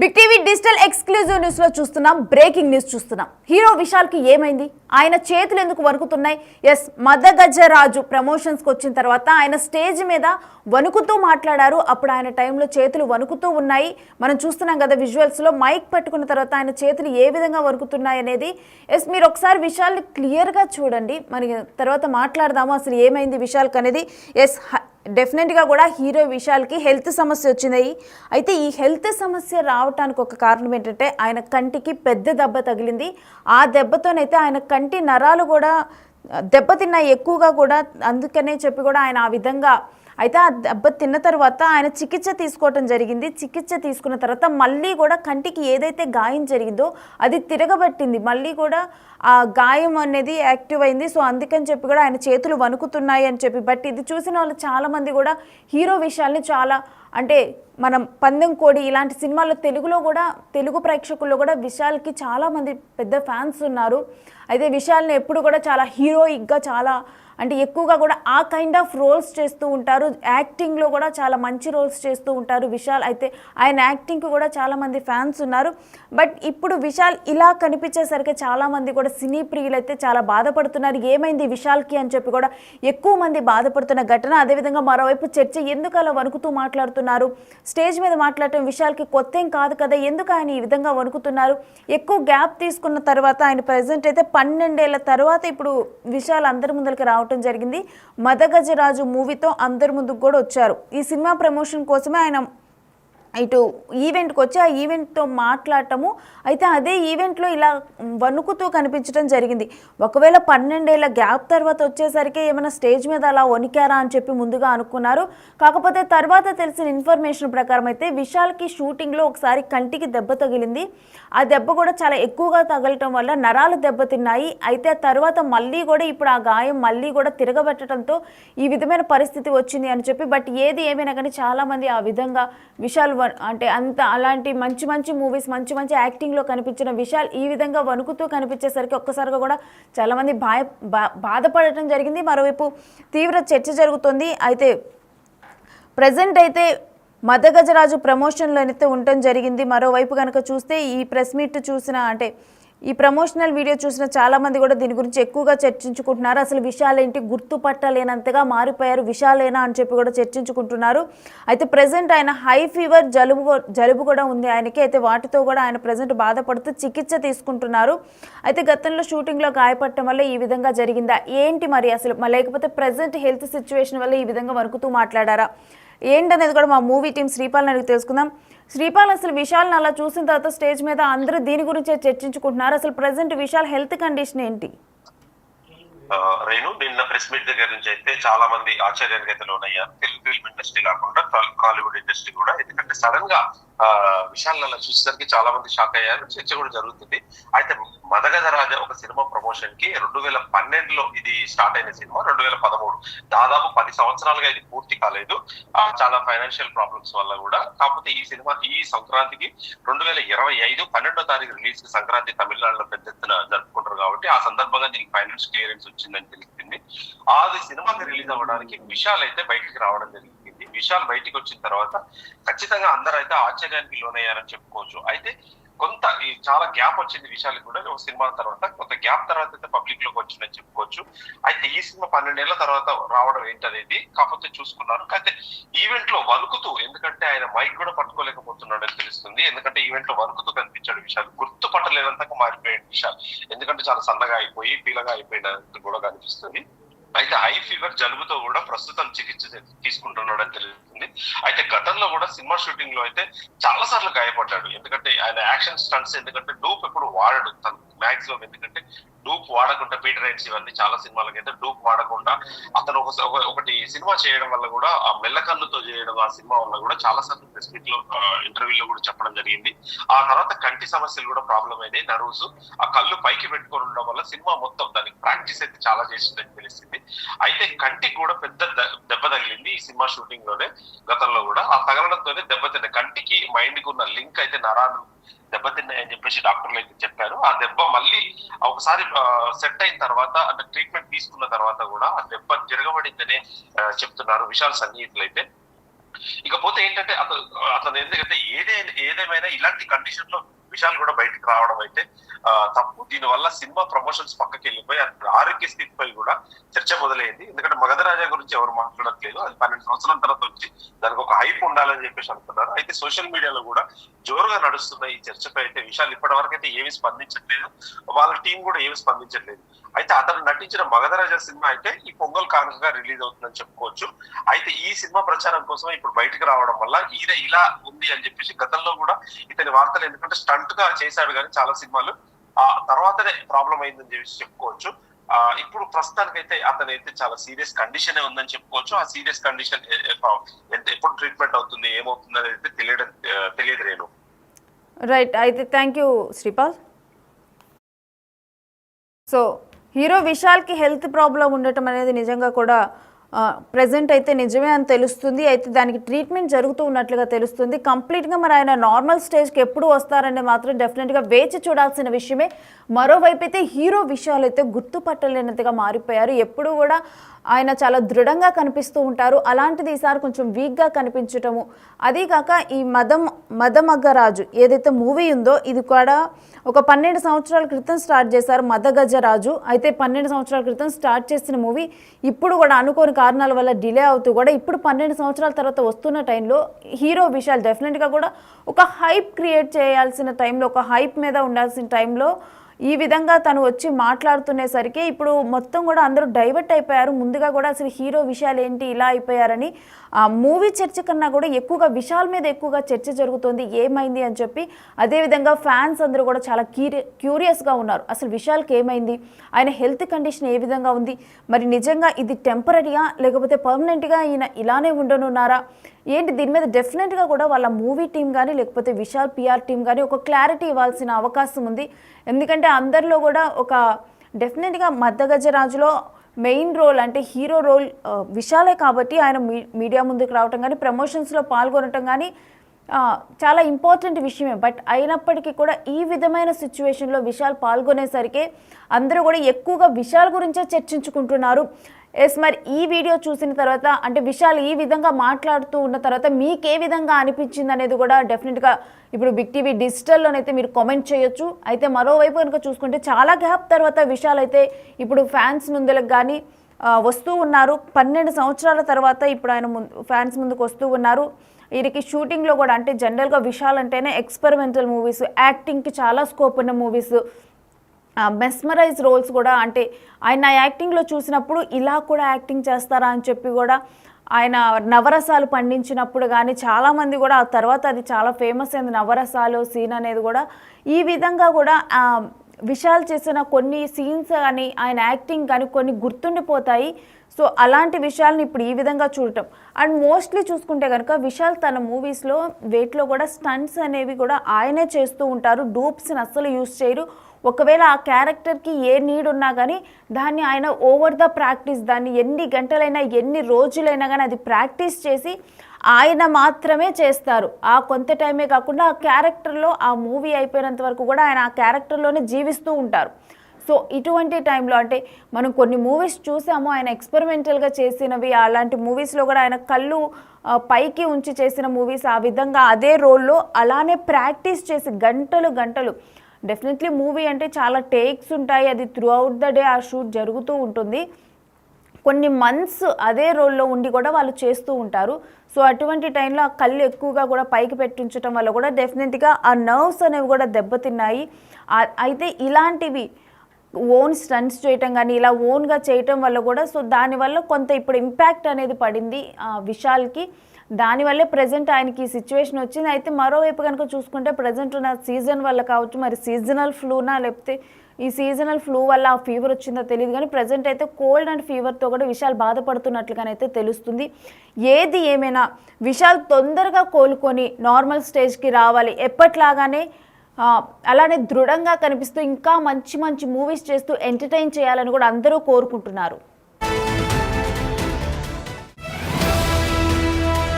Big TV digital exclusive news లో చూస్తున్నాం. Breaking news చూస్తున్నాం. హీరో విశాల్ కి ఏమైంది? ఆయన చేతులు ఎందుకు వణుకుతున్నాయి? ఎస్, మదగజరాజు ప్రమోషన్స్ కి వచ్చిన తర్వాత ఆయన స్టేజ్ మీద వణుకుతూ మాట్లాడారు. అప్పుడు ఆయన టైంలో చేతులు వణుకుతూ ఉన్నాయి. మనం చూస్తున్నాం కదా విజువల్స్ లో. మైక్ పట్టుకున్న తర్వాత ఆయన చేతులు ఏ విధంగా వణుకుతున్నాయి అనేది. ఎస్, మీరు ఒకసారి విశాల్ని క్లియర్ గా చూడండి. మరి తర్వాత మాట్లాడదాము అసలు ఏమైంది విశాల్కి అనేది. ఎస్, డెఫినెట్గా కూడా హీరో విశాల్కి హెల్త్ సమస్య వచ్చింది. అయితే ఈ హెల్త్ సమస్య రావడానికి ఒక కారణం ఏంటంటే ఆయన కంటికి పెద్ద దెబ్బ తగిలింది. ఆ దెబ్బతోనైతే ఆయన కంటి నరాలు కూడా దెబ్బతిన్నాయి ఎక్కువగా కూడా. అందుకనే చెప్పి కూడా ఆయన ఆ విధంగా అయితే ఆ దెబ్బ తిన్న తర్వాత ఆయన చికిత్స తీసుకోవటం జరిగింది. చికిత్స తీసుకున్న తర్వాత మళ్ళీ కూడా కంటికి ఏదైతే గాయం జరిగిందో అది తిరగబట్టింది. మళ్ళీ కూడా ఆ గాయం అనేది యాక్టివ్ అయింది. సో అందుకని చెప్పి కూడా ఆయన చేతులు వణుకుతున్నాయి అని చెప్పి. బట్ ఇది చూసిన వాళ్ళు చాలామంది కూడా హీరో విషయాల్ని చాలా అంటే మనం పందెం కోడి ఇలాంటి సినిమాల్లో తెలుగులో కూడా తెలుగు ప్రేక్షకుల్లో కూడా విశాల్కి చాలామంది పెద్ద ఫ్యాన్స్ ఉన్నారు. అయితే విశాల్ని ఎప్పుడు కూడా చాలా హీరోయిక్గా చాలా అంటే ఎక్కువగా కూడా ఆ కైండ్ ఆఫ్ రోల్స్ చేస్తూ ఉంటారు. యాక్టింగ్లో కూడా చాలా మంచి రోల్స్ చేస్తూ ఉంటారు విశాల్. అయితే ఆయన యాక్టింగ్కి కూడా చాలామంది ఫ్యాన్స్ ఉన్నారు. బట్ ఇప్పుడు విశాల్ ఇలా కనిపించేసరికి చాలామంది కూడా సినీ ప్రియులు అయితే చాలా బాధపడుతున్నారు. ఏమైంది విశాల్కి అని చెప్పి కూడా ఎక్కువ మంది బాధపడుతున్న ఘటన. అదేవిధంగా మరోవైపు చర్చ ఎందుకు అలా వణుకుతూ మాట్లాడుతున్నారు? స్టేజ్ మీద మాట్లాడటం విశాల్కి కొత్త ఏం కాదు కదా, ఎందుకు ఆయన ఈ విధంగా వణుకుతున్నారు? ఎక్కువ గ్యాప్ తీసుకున్న తర్వాత ఆయన ప్రజెంట్ అయితే 12 ఏళ్ల తర్వాత ఇప్పుడు విశాల్ అందరి ముందరికి రావడం జరిగింది. మదగజరాజు మూవీతో అందరి ముందుకు కూడా వచ్చారు. ఈ సినిమా ప్రమోషన్ కోసమే ఆయన ఇటు ఈవెంట్కి వచ్చి ఆ ఈవెంట్తో మాట్లాడటము. అయితే అదే ఈవెంట్లో ఇలా వణుకుతూ కనిపించడం జరిగింది. ఒకవేళ 12 ఏళ్ల గ్యాప్ తర్వాత వచ్చేసరికి ఏమైనా స్టేజ్ మీద అలా వణికారా అని చెప్పి ముందుగా అనుకున్నారు. కాకపోతే తర్వాత తెలిసిన ఇన్ఫర్మేషన్ ప్రకారం అయితే విశాల్కి షూటింగ్లో ఒకసారి కంటికి దెబ్బ తగిలింది. ఆ దెబ్బ కూడా చాలా ఎక్కువగా తగలటం వల్ల నరాలు దెబ్బతిన్నాయి. అయితే తర్వాత మళ్ళీ కూడా ఇప్పుడు ఆ గాయం మళ్ళీ కూడా తిరగబెట్టడంతో ఈ విధమైన పరిస్థితి వచ్చింది అని చెప్పి. బట్ ఏది ఏమైనా కానీ చాలామంది ఆ విధంగా విశాల్ అంటే అంత అలాంటి మంచి మంచి మూవీస్ మంచి మంచి యాక్టింగ్లో కనిపించిన విశాల్ ఈ విధంగా వణుకుతూ కనిపించేసరికి ఒక్కసారిగా కూడా చాలామంది బాధపడటం జరిగింది. మరోవైపు తీవ్ర చర్చ జరుగుతుంది. అయితే ప్రజెంట్ అయితే మదగజరాజు ప్రమోషన్లో అయితే ఉండటం జరిగింది. మరోవైపు కనుక చూస్తే ఈ ప్రెస్ మీట్ చూసిన అంటే ఈ ప్రమోషనల్ వీడియో చూసిన చాలామంది కూడా దీని గురించి ఎక్కువగా చర్చించుకుంటున్నారు. అసలు విశాల్ ఏంటి గుర్తుపట్టలేనంతగా మారిపోయారు విశాలేనా అని చెప్పి కూడా చర్చించుకుంటున్నారు. అయితే ప్రజెంట్ ఆయన హై ఫీవర్ జలుబు కూడా ఉంది ఆయనకి. అయితే వాటితో కూడా ఆయన ప్రజెంట్ బాధపడుతూ చికిత్స తీసుకుంటున్నారు. అయితే గతంలో షూటింగ్లో గాయపడటం వల్ల ఈ విధంగా జరిగిందా ఏంటి మరి అసలు, లేకపోతే ప్రజెంట్ హెల్త్ సిచ్యువేషన్ వల్ల ఈ విధంగా వణుకుతూ మాట్లాడారా ఏంటనేది కూడా మా మూవీ టీం శ్రీపాల్ని అడిగి తెలుసుకుందాం. శ్రీపాల్, అసలు విశాల్ని అలా చూసిన తర్వాత స్టేజ్ మీద అందరూ దీని గురించే చర్చించుకుంటున్నారు. అసలు ప్రజెంట్ విశాల్ హెల్త్ కండిషన్ ఏంటి? రేణు, నిన్న ప్రెస్ మీట్ దగ్గర నుంచి అయితే చాలా మంది ఆశ్చర్యానికి అయితే లోనయ్యారు. తెలుగు ఫిల్మ్ ఇండస్ట్రీ కాకుండా హాలీవుడ్ ఇండస్ట్రీ కూడా. ఎందుకంటే సడన్ గా విశాల్ అలా చూసేసరికి చాలా మంది షాక్ అయ్యారు. చర్చ కూడా జరుగుతుంది. అయితే మదగజరాజ ఒక సినిమా ప్రమోషన్ కి 2012లో ఇది స్టార్ట్ అయిన సినిమా 2013 దాదాపు 10 సంవత్సరాలుగా ఇది పూర్తి కాలేదు. చాలా ఫైనాన్షియల్ ప్రాబ్లమ్స్ వల్ల కూడా. కాకపోతే ఈ సినిమా ఈ సంక్రాంతికి 2025 12వ తారీఖు రిలీజ్ సంక్రాంతి తమిళనాడులో పెద్ద ఎత్తున జరుపుకుంటారు కాబట్టి ఆ సందర్భంగా దీనికి ఫైనాన్స్ క్లియరెన్స్ వచ్చిందని తెలిసింది. అది సినిమాకి రిలీజ్ అవ్వడానికి విశాల్ అయితే బయటికి రావడం జరిగింది. విశాల్ బయటికి వచ్చిన తర్వాత ఖచ్చితంగా అందరూ అయితే ఆశ్చర్యానికి లోనయ్యారని చెప్పుకోవచ్చు. అయితే కొంత చాలా గ్యాప్ వచ్చింది విశాల్ కూడా. ఒక సినిమా తర్వాత కొంత గ్యాప్ తర్వాత అయితే పబ్లిక్ లోకి వచ్చిందని చెప్పుకోవచ్చు. అయితే ఈ సినిమా 12 ఏళ్ల తర్వాత రావడం ఏంటనేది కాకపోతే చూసుకున్నారు. అయితే ఈవెంట్ లో వణుకుతూ, ఎందుకంటే ఆయన మైక్ కూడా పట్టుకోలేకపోతున్నాడని తెలుస్తుంది. ఎందుకంటే ఈవెంట్ లో వణుకుతూ కనిపించాడు విశాల్. గుర్తుపట్టలేనంతగా మారిపోయాడు విశాల్. ఎందుకంటే చాలా సన్నగా అయిపోయి పీలగా అయిపోయినట్టు కూడా కనిపిస్తుంది. అయితే హై ఫీవర్ జలుబుతో కూడా ప్రస్తుతం చికిత్స తీసుకుంటున్నాడని తెలుస్తుంది. అయితే గతంలో కూడా సినిమా షూటింగ్ లో అయితే చాలా సార్లు గాయపడ్డాడు. ఎందుకంటే ఆయన యాక్షన్ స్టంట్స్, ఎందుకంటే డూప్ ఎప్పుడు వాడడు తను మాక్సిమం. ఎందుకంటే డూప్ వాడకుండా పీటర్ రైన్స్ ఇవన్నీ చాలా సినిమాలకి అయితే డూప్ వాడకుండా అతను ఒకటి సినిమా చేయడం వల్ల కూడా ఆ మెల్లకన్నుతో చేయడం ఆ సినిమా వల్ల కూడా చాలా సార్లు ప్రెస్ మీట్ లో ఇంటర్వ్యూలో కూడా చెప్పడం జరిగింది. ఆ తర్వాత కంటి సమస్యలు కూడా ప్రాబ్లం అయినాయి. నర్వ్స్ ఆ కళ్ళు పైకి పెట్టుకొని ఉండడం వల్ల సినిమా మొత్తం దానికి ప్రాక్టీస్ అయితే చాలా చేసిందని తెలిసింది. అయితే కంటికి కూడా పెద్ద దెబ్బ తగిలింది ఈ సినిమా షూటింగ్ లోనే. గతంలో కూడా ఆ తగలడంతోనే దెబ్బతిన్న కంటికి మైండ్ కి ఉన్న లింక్ అయితే నరాలు దెబ్బతిన్నాయని చెప్పేసి డాక్టర్లు అయితే చెప్పారు. ఆ దెబ్బ మళ్ళీ ఒకసారి సెట్ అయిన తర్వాత అంటే ట్రీట్మెంట్ తీసుకున్న తర్వాత కూడా ఆ దెబ్బ తిరగబడిందనే చెప్తున్నారు విశాల్ సన్నిహితులు అయితే. ఇకపోతే ఏంటంటే అతను ఎందుకంటే ఏదేమైనా ఇలాంటి కండిషన్ లో విషయాలు కూడా బయటకు రావడం అయితే తప్పు. దీనివల్ల సినిమా ప్రమోషన్స్ పక్కకి వెళ్ళిపోయి ఆరోగ్య స్థితిపై కూడా చర్చ మొదలైంది. ఎందుకంటే మగధరాజా గురించి ఎవరు మాట్లాడట్లేదు. అది 12 సంవత్సరాల తర్వాత వచ్చి దానికి ఒక హైప్ ఉండాలని చెప్పేసి అనుకున్నారు. అయితే సోషల్ మీడియాలో కూడా జోరుగా నడుస్తున్న ఈ చర్చపై అయితే విషయాలు ఇప్పటి వరకు అయితే ఏమి స్పందించట్లేదు. వాళ్ళ టీం కూడా ఏమి స్పందించట్లేదు. అయితే అతను నటించిన మగధరాజా సినిమా అయితే ఈ పొంగల్ కానుకగా రిలీజ్ అవుతుందని చెప్పుకోవచ్చు. అయితే ఈ సినిమా ప్రచారం కోసం ఇప్పుడు బయటకు రావడం వల్ల ఈయన ఇలా ఉంది అని చెప్పేసి గతంలో కూడా ఇతని వార్తలు, ఎందుకంటే స్టంట్ గా చేశాడు కానీ చాలా సినిమాలు, ఆ తర్వాతనే ప్రాబ్లం అయిందని చెప్పేసి చెప్పుకోవచ్చు. ఇప్పుడు ప్రస్తుతానికైతే అతనైతే చాలా సీరియస్ కండిషన్ ఉందని చెప్పుకోవచ్చు. ఆ సీరియస్ కండిషన్ ఎప్పుడు ట్రీట్మెంట్ అవుతుంది ఏమవుతుంది అనేది తెలియదు రేణు. రైట్, అయితే thank you Sripal. So hero విశాల్కి హెల్త్ ప్రాబ్లం ఉండటం అనేది నిజంగా కూడా ప్రజెంట్ అయితే నిజమే అని తెలుస్తుంది. అయితే దానికి ట్రీట్మెంట్ జరుగుతూ ఉన్నట్లుగా తెలుస్తుంది. కంప్లీట్గా మరి ఆయన నార్మల్ స్టేజ్కి ఎప్పుడు వస్తారనే మాత్రం డెఫినెట్గా వేచి చూడాల్సిన విషయమే. మరోవైపు అయితే హీరో విషయాలు అయితే గుర్తుపట్టలేనంతగా మారిపోయారు. ఎప్పుడు కూడా ఆయన చాలా దృఢంగా కనిపిస్తూ ఉంటారు. అలాంటిది ఈసారి కొంచెం వీక్గా కనిపించటము, అదీకాక ఈ మదమగ్గరాజు ఏదైతే మూవీ ఉందో ఇది కూడా ఒక 12 సంవత్సరాల క్రితం స్టార్ట్ చేశారు మదగజరాజు. అయితే 12 సంవత్సరాల క్రితం స్టార్ట్ చేసిన మూవీ ఇప్పుడు కూడా అనుకోని కారణాల వల్ల డిలే అవుతూ కూడా ఇప్పుడు 12 సంవత్సరాల తర్వాత వస్తున్న టైంలో హీరో విషయాలు డెఫినెట్గా కూడా ఒక హైప్ క్రియేట్ చేయాల్సిన టైంలో, ఒక హైప్ మీద ఉండాల్సిన టైంలో ఈ విధంగా తను వచ్చి మాట్లాడుతునేసరికి ఇప్పుడు మొత్తం కూడా అందరూ డైవర్ట్ అయిపోయారు. ముందుగా కూడా అసలు హీరో విషయాలు ఏంటి ఇలా అయిపోయారని ఆ మూవీ చర్చ కన్నా కూడా ఎక్కువగా విషయాల మీద ఎక్కువగా చర్చ జరుగుతుంది, ఏమైంది అని చెప్పి. అదేవిధంగా ఫ్యాన్స్ అందరూ కూడా చాలా క్యూరియస్గా ఉన్నారు, అసలు విషయాలకి ఏమైంది, ఆయన హెల్త్ కండిషన్ ఏ విధంగా ఉంది, మరి నిజంగా ఇది టెంపరీగా లేకపోతే పర్మనెంట్గా ఈయన ఇలానే ఉండనున్నారా ఏంటి, దీని మీద డెఫినెట్గా కూడా వాళ్ళ మూవీ టీం కానీ లేకపోతే విశాల్ పిఆర్ టీం కానీ ఒక క్లారిటీ ఇవ్వాల్సిన అవకాశం ఉంది. ఎందుకంటే అందరిలో కూడా ఒక డెఫినెట్గా మద్దగజరాజులో మెయిన్ రోల్ అంటే హీరో రోల్ విశాలే కాబట్టి ఆయన మీడియా ముందుకు రావటం కానీ ప్రమోషన్స్లో పాల్గొనటం కానీ చాలా ఇంపార్టెంట్ విషయమే. బట్ అయినప్పటికీ కూడా ఈ విధమైన సిచ్యువేషన్లో విశాల్ పాల్గొనేసరికి అందరూ కూడా ఎక్కువగా విశాల్ గురించే చర్చించుకుంటున్నారు. మరి ఈ వీడియో చూసిన తర్వాత అంటే విశాల్ ఈ విధంగా మాట్లాడుతూ ఉన్న తర్వాత మీకు ఏ విధంగా అనిపించింది అనేది కూడా డెఫినెట్గా ఇప్పుడు బిగ్ టీవీ డిజిటల్లోనైతే మీరు కామెంట్ చేయొచ్చు. అయితే మరోవైపు కనుక చూసుకుంటే చాలా గ్యాప్ తర్వాత విశాల్ అయితే ఇప్పుడు ఫ్యాన్స్ ముందులకు కానీ వస్తూ ఉన్నారు. 12 సంవత్సరాల తర్వాత ఇప్పుడు ఆయన ఫ్యాన్స్ ముందుకు వస్తూ ఉన్నారు. వీరికి షూటింగ్లో కూడా అంటే జనరల్గా విశాల్ అంటేనే ఎక్స్పెరిమెంటల్ మూవీస్, యాక్టింగ్కి చాలా స్కోప్ ఉన్న మూవీస్, మెస్మరైజ్ రోల్స్ కూడా అంటే ఆయన యాక్టింగ్లో చూసినప్పుడు ఇలా కూడా యాక్టింగ్ చేస్తారా అని చెప్పి కూడా ఆయన నవరసాలు పండించినప్పుడు కానీ చాలామంది కూడా ఆ తర్వాత అది చాలా ఫేమస్ అయింది నవరసాలు సీన్ అనేది కూడా. ఈ విధంగా కూడా విశాల్ చేసిన కొన్ని సీన్స్ కానీ ఆయన యాక్టింగ్ కానీ కొన్ని గుర్తుండిపోతాయి. సో అలాంటి విషయాలను ఇప్పుడు ఈ విధంగా చూడటం అండ్ మోస్ట్లీ చూసుకుంటే కనుక విశాల్ తన మూవీస్లో వేట్లో కూడా స్టంట్స్ అనేవి కూడా ఆయనే చేస్తూ ఉంటారు. డూప్స్ని అస్సలు యూజ్ చేయరు. ఒకవేళ ఆ క్యారెక్టర్కి ఏ నీడ్ ఉన్నా కానీ దాన్ని ఆయన ఓవర్ ద ప్రాక్టీస్, దాన్ని ఎన్ని గంటలైనా ఎన్ని రోజులైనా కానీ అది ప్రాక్టీస్ చేసి ఆయన మాత్రమే చేస్తారు. ఆ కొంత టైమే కాకుండా ఆ క్యారెక్టర్లో ఆ మూవీ అయిపోయినంత వరకు కూడా ఆయన ఆ క్యారెక్టర్లోనే జీవిస్తూ ఉంటారు. సో ఇటువంటి టైంలో అంటే మనం కొన్ని మూవీస్ చూసాము ఆయన ఎక్స్పెరిమెంటల్గా చేసినవి, అలాంటి మూవీస్లో కూడా ఆయన కళ్ళు పైకి ఉంచి చేసిన మూవీస్ ఆ విధంగా అదే రోల్లో అలానే ప్రాక్టీస్ చేసి గంటలు డెఫినెట్లీ మూవీ అంటే చాలా టేక్స్ ఉంటాయి, అది త్రూ అవుట్ ద డే ఆ షూట్ జరుగుతూ ఉంటుంది. కొన్ని మంత్స్ అదే రోల్లో ఉండి కూడా వాళ్ళు చేస్తూ ఉంటారు. సో అటువంటి టైంలో ఆ కళ్ళు ఎక్కువగా కూడా పైకి పెట్టించడం వల్ల కూడా డెఫినెట్గా ఆ నర్వ్స్ అనేవి కూడా దెబ్బతిన్నాయి. అయితే ఇలాంటివి ఓన్ స్టంట్స్ చేయటం కానీ ఇలా ఓన్గా చేయటం వల్ల కూడా సో దానివల్ల కొంత ఇప్పుడు ఇంపాక్ట్ అనేది పడింది విశాల్కి. దానివల్లే ప్రజెంట్ ఆయనకి ఈ సిచ్యువేషన్ వచ్చింది. అయితే మరోవైపు కనుక చూసుకుంటే ప్రజెంట్ ఉన్న సీజన్ వల్ల కావచ్చు, మరి సీజనల్ ఫ్లూనా లేకపోతే ఈ సీజనల్ ఫ్లూ వల్ల ఆ ఫీవర్ వచ్చిందో తెలియదు కానీ ప్రజెంట్ అయితే కోల్డ్ అండ్ ఫీవర్తో కూడా విశాల్ బాధపడుతున్నట్లుగానైతే తెలుస్తుంది. ఏది ఏమైనా విశాల్ తొందరగా కోలుకొని నార్మల్ స్టేజ్కి రావాలి, ఎప్పట్లాగానే అలానే దృఢంగా కనిపిస్తూ ఇంకా మంచి మూవీస్ చేస్తూ ఎంటర్టైన్ చేయాలని కూడా అందరూ కోరుకుంటున్నారు.